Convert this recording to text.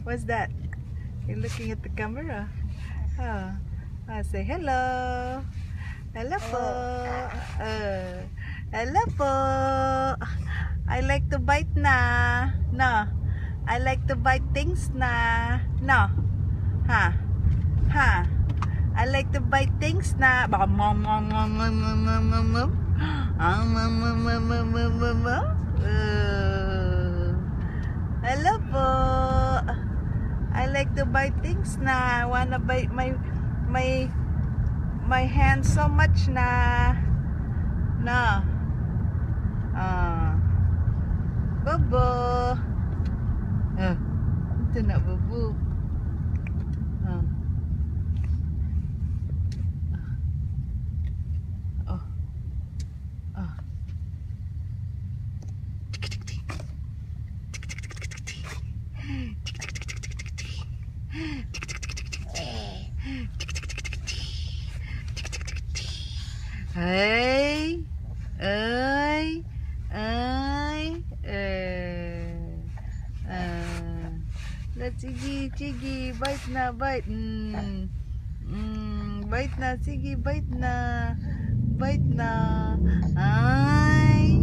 What's that? You're looking at the camera. Oh, say hello. Hello po. Hello po. I like to bite na. No. I like to bite things na. No. Ha. Ha. I like to bite things na. Baka mom. Hello po. I like to bite things na. I wanna bite my hand so much na. No. Bobo. Ito na, Bobo. Hey, let's Chigi, bite na, bite. Bite na, sige, bite na, bite na. Ay.